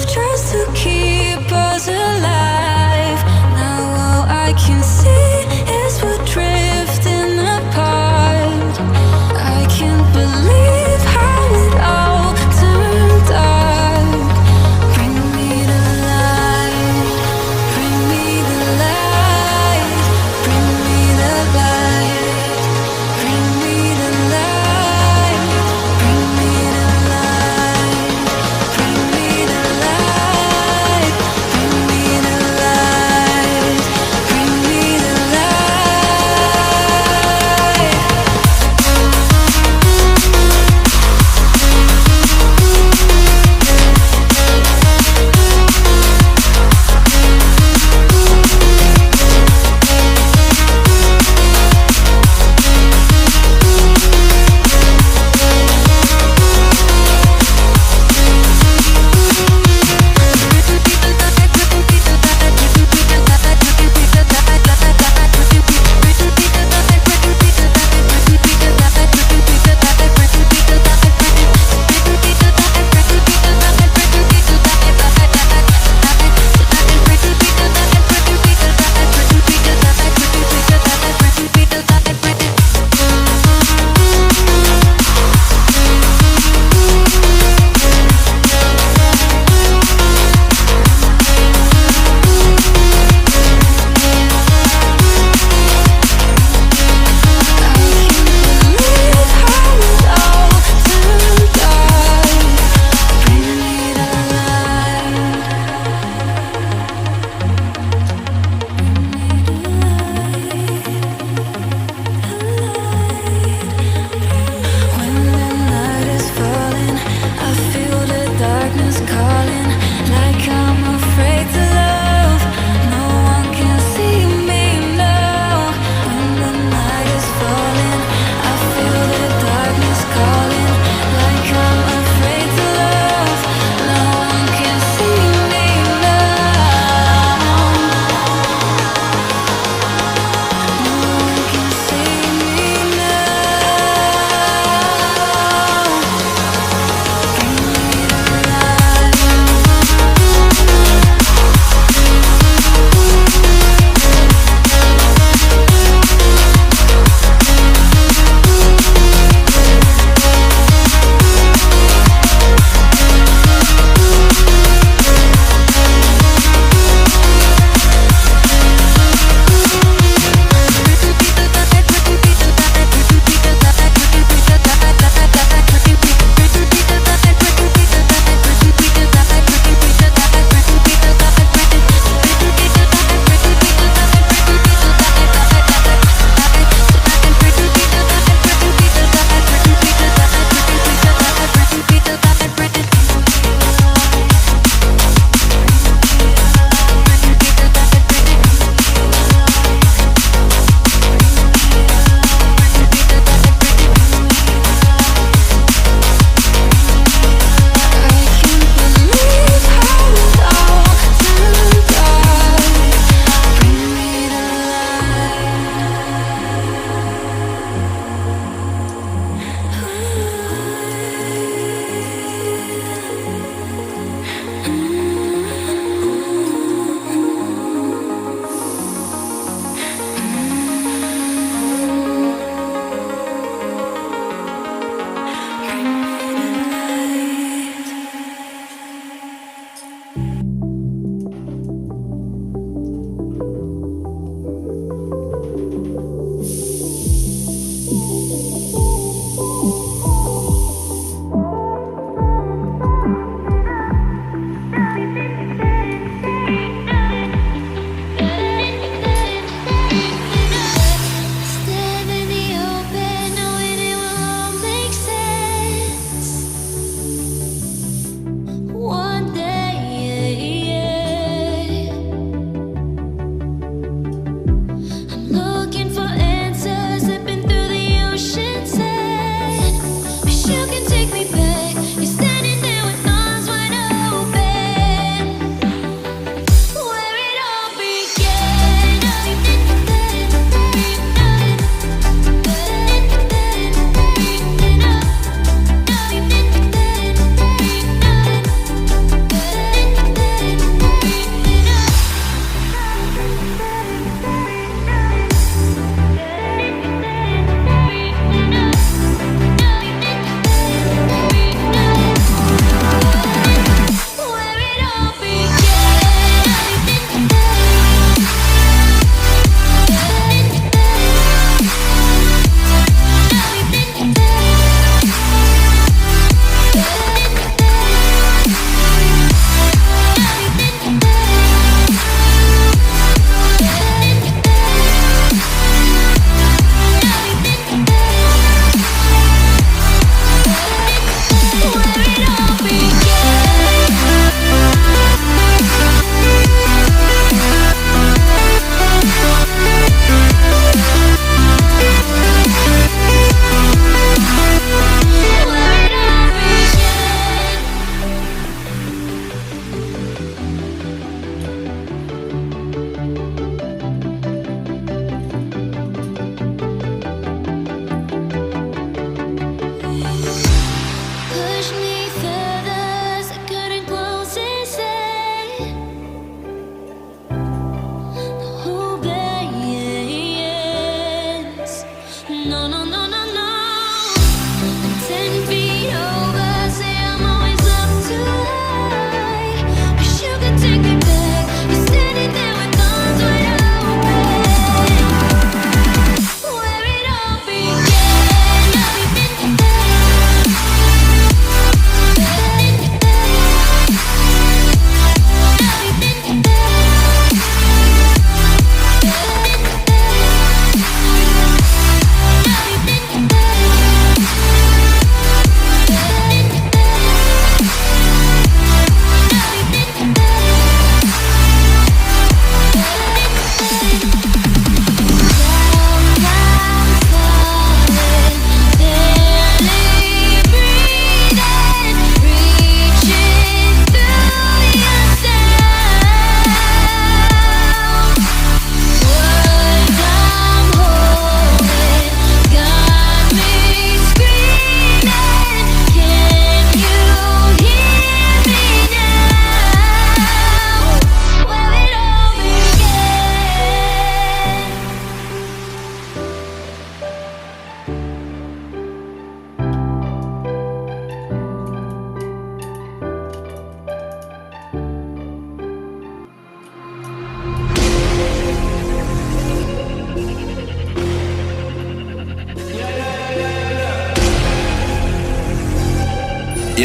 Just to keep us alive.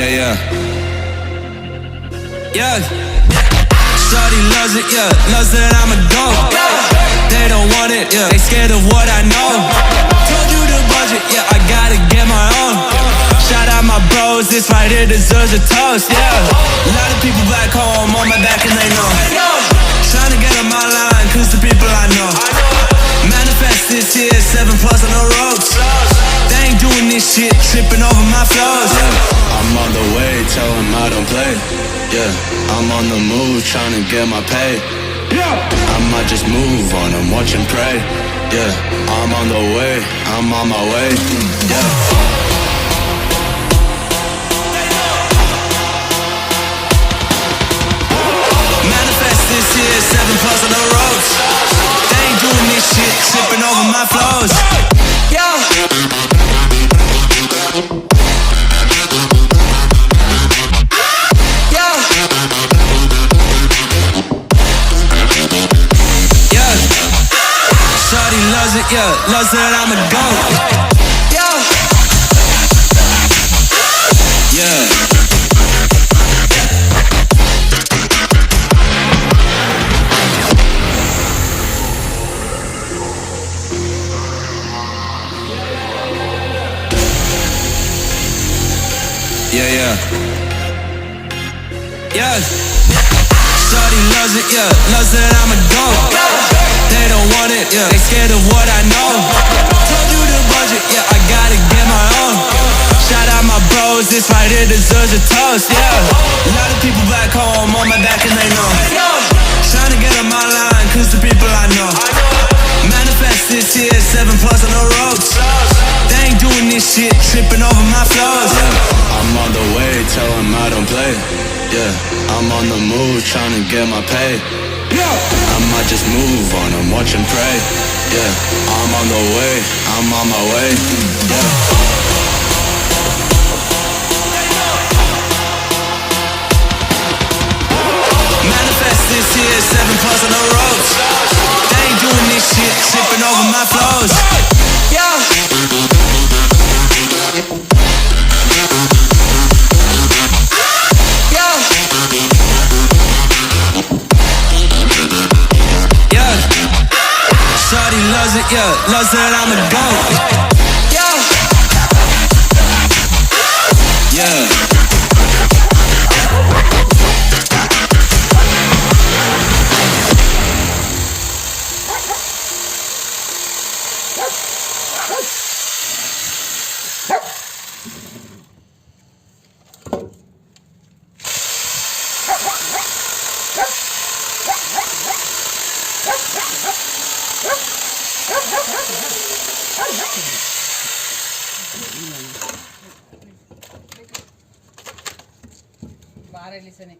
Yeah. Shawty loves it, loves that I'm a goat. They don't want it, they scared of what I know. Told you the budget, I gotta get my own. Shout out my bros, this right here deserves a toast, A lot of people back home on my back and they know. Trying to get on my line, cause the people I know. Manifest this year, 7+ on the ropes. They ain't doing this shit, tripping over my flows. I'm on the way, tell them I don't play. I'm on the move, trying to get my pay. I might just move on and watch and pray. I'm on the way, I'm on my way. Manifest this year, 7+ on the ropes. They ain't doing this shit, tripping over my flows. Shawty loves it, loves that I'm a goat. Shawty loves it, loves that I'm a goat. They don't want it, they scared of what I know. Told you the budget, I gotta get my own. Shout out my bros, this right here deserves a toast, A lot of people back home on my back and they know. Trying to get on my line, cause the people I know. Manifest this year, 7+ on the ropes. They ain't doing this shit, tripping over my flows. I'm on the way, tell them I don't play. I'm on the move, trying to get my pay. I might just move on and watch and pray. I'm on the way, I'm on my way. Manifest this year, 7+ on the ropes. They ain't doing this shit, tripping over my flows. Shawty loves it, loves that I'm a goat. बाहर listen